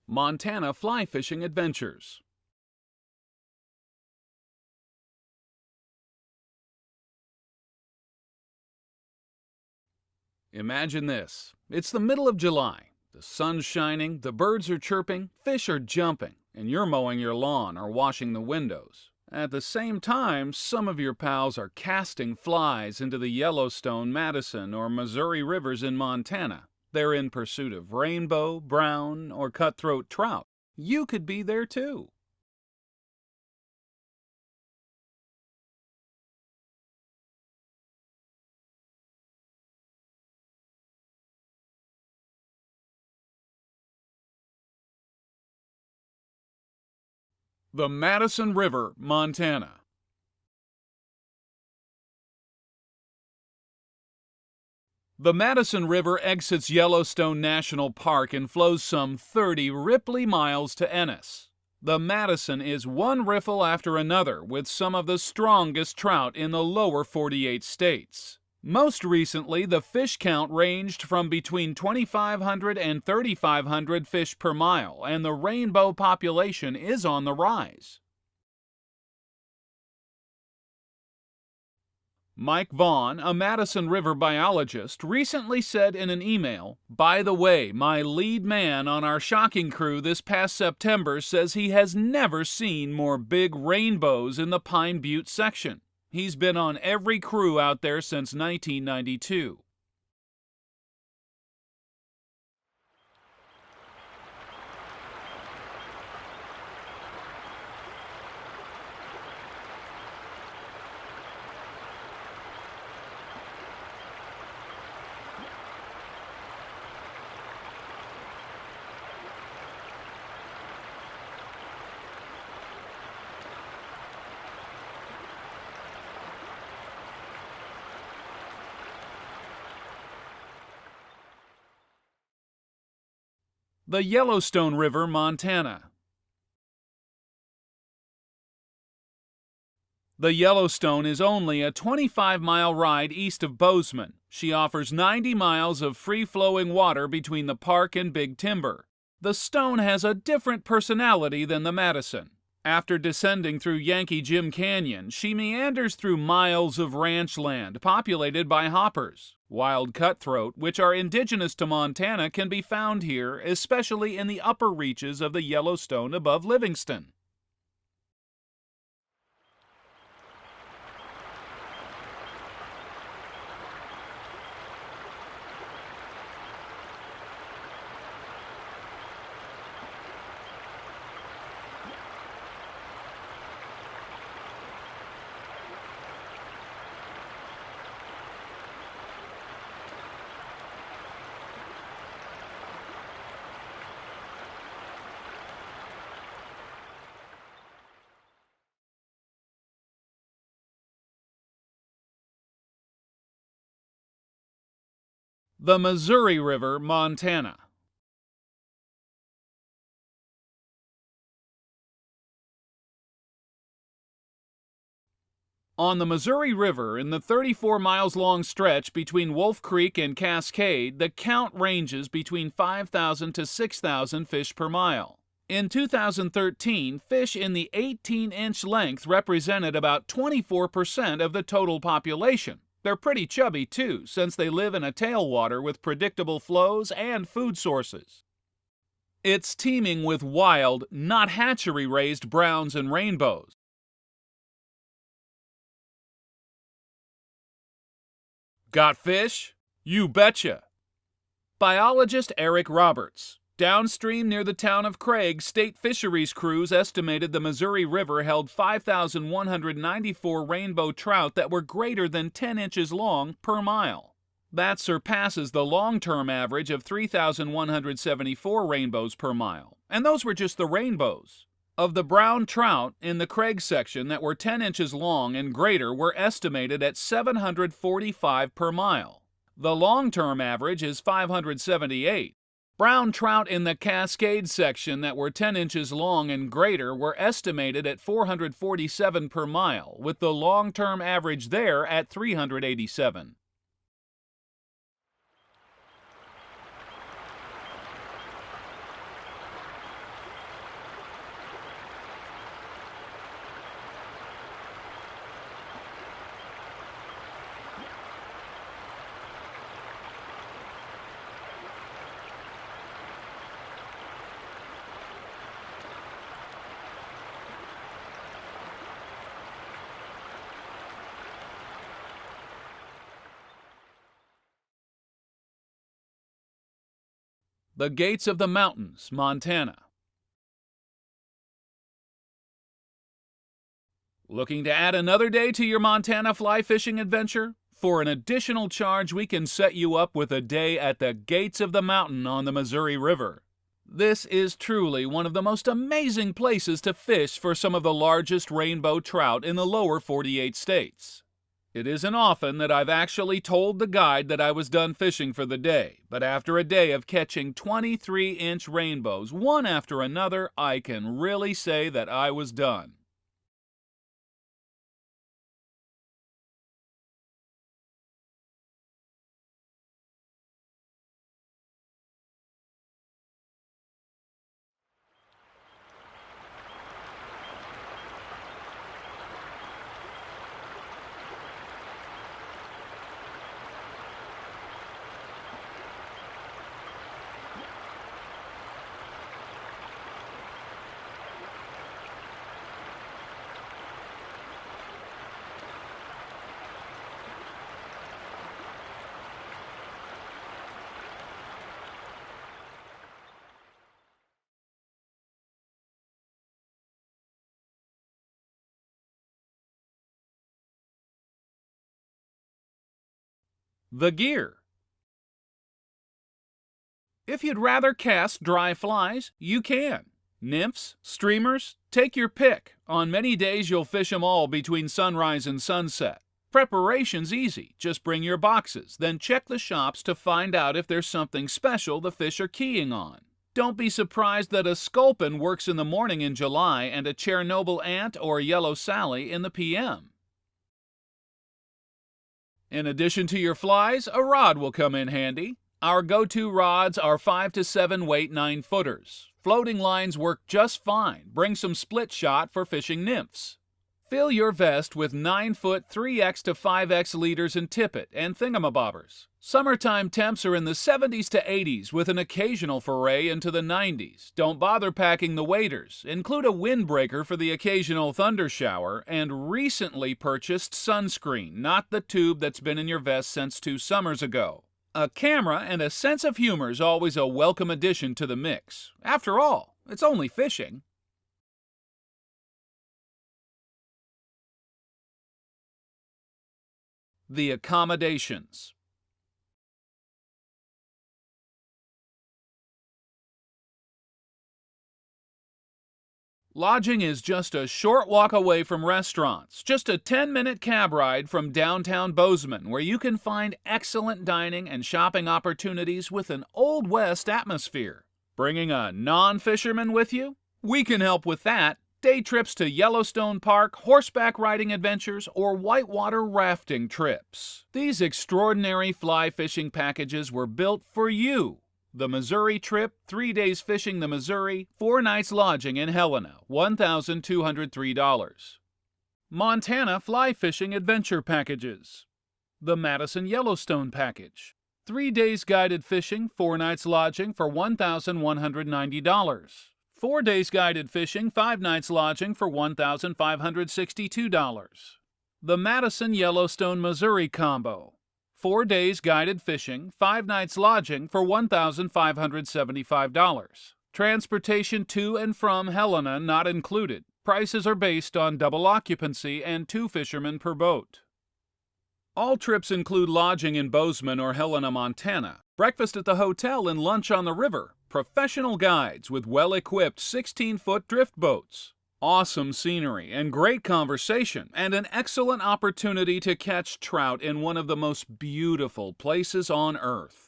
Montana fly fishing adventures. Imagine this. It's the middle of July. The sun's shining, the birds are chirping, fish are jumping, and you're mowing your lawn or washing the windows. At the same time, some of your pals are casting flies into the Yellowstone, Madison, or Missouri rivers in Montana. They're in pursuit of rainbow, brown, or cutthroat trout. You could be there too. The Madison River, Montana. The Madison River exits Yellowstone National Park and flows some 30 ripply miles to Ennis. The Madison is one riffle after another with some of the strongest trout in the lower 48 states. Most recently, the fish count ranged from between 2,500 and 3,500 fish per mile, and the rainbow population is on the rise. Mike Vaughn, a Madison River biologist, recently said in an email, "By the way, my lead man on our shocking crew this past September says he has never seen more big rainbows in the Pine Butte section. He's been on every crew out there since 1992. The Yellowstone River, Montana. The Yellowstone is only a 25-mile ride east of Bozeman. She offers 90 miles of free-flowing water between the park and Big Timber. The Stone has a different personality than the Madison. After descending through Yankee Jim Canyon, she meanders through miles of ranch land populated by hoppers. Wild cutthroat, which are indigenous to Montana, can be found here, especially in the upper reaches of the Yellowstone above Livingston. The Missouri River, Montana. On the Missouri River, in the 34 miles long stretch between Wolf Creek and Cascade, the count ranges between 5,000 to 6,000 fish per mile. In 2013, fish in the 18-inch length represented about 24% of the total population. They're pretty chubby too, since they live in a tailwater with predictable flows and food sources. It's teeming with wild, not hatchery-raised browns and rainbows. Got fish? You betcha! Biologist Eric Roberts. Downstream near the town of Craig, state fisheries crews estimated the Missouri River held 5,194 rainbow trout that were greater than 10 inches long per mile. That surpasses the long-term average of 3,174 rainbows per mile. And those were just the rainbows. Of the brown trout in the Craig section that were 10 inches long and greater were estimated at 745 per mile. The long-term average is 578. Brown trout in the Cascade section that were 10 inches long and greater were estimated at 447 per mile, with the long-term average there at 387. The Gates of the Mountains, Montana. Looking to add another day to your Montana fly fishing adventure? For an additional charge, we can set you up with a day at the Gates of the Mountain on the Missouri River. This is truly one of the most amazing places to fish for some of the largest rainbow trout in the lower 48 states. It isn't often that I've actually told the guide that I was done fishing for the day, but after a day of catching 23-inch rainbows, one after another, I can really say that I was done. The gear. If you'd rather cast dry flies, you can. Nymphs, streamers, take your pick. On many days you'll fish them all between sunrise and sunset. Preparation's easy. Just bring your boxes, then check the shops to find out if there's something special the fish are keying on. Don't be surprised that a sculpin works in the morning in July and a Chernobyl ant or yellow Sally in the PM. In addition to your flies, a rod will come in handy. Our go-to rods are 5 to 7 weight 9-footers. Floating lines work just fine. Bring some split shot for fishing nymphs. Fill your vest with 9-foot 3x to 5x leaders and tippet and thingamabobbers. Summertime temps are in the 70s to 80s with an occasional foray into the 90s. Don't bother packing the waders. Include a windbreaker for the occasional thunder shower and recently purchased sunscreen, not the tube that's been in your vest since 2 summers ago. A camera and a sense of humor is always a welcome addition to the mix. After all, it's only fishing. The accommodations. Lodging is just a short walk away from restaurants, just a 10-minute cab ride from downtown Bozeman, where you can find excellent dining and shopping opportunities with an Old West atmosphere. Bringing a non-fisherman with you? We can help with that. Day trips to Yellowstone Park, horseback riding adventures, or whitewater rafting trips. These extraordinary fly fishing packages were built for you. The Missouri trip, 3 days fishing the Missouri, 4 nights lodging in Helena, $1,203. Montana fly fishing adventure packages. The Madison Yellowstone package, 3 days guided fishing, 4 nights lodging for $1,190. 4 days guided fishing, 5 nights lodging for $1,562. The Madison Yellowstone Missouri combo, 4 days guided fishing, 5 nights lodging for $1,575. Transportation to and from Helena not included. Prices are based on double occupancy and 2 fishermen per boat. All trips include lodging in Bozeman or Helena, Montana, breakfast at the hotel and lunch on the river, professional guides with well-equipped 16-foot drift boats, awesome scenery and great conversation, and an excellent opportunity to catch trout in one of the most beautiful places on earth.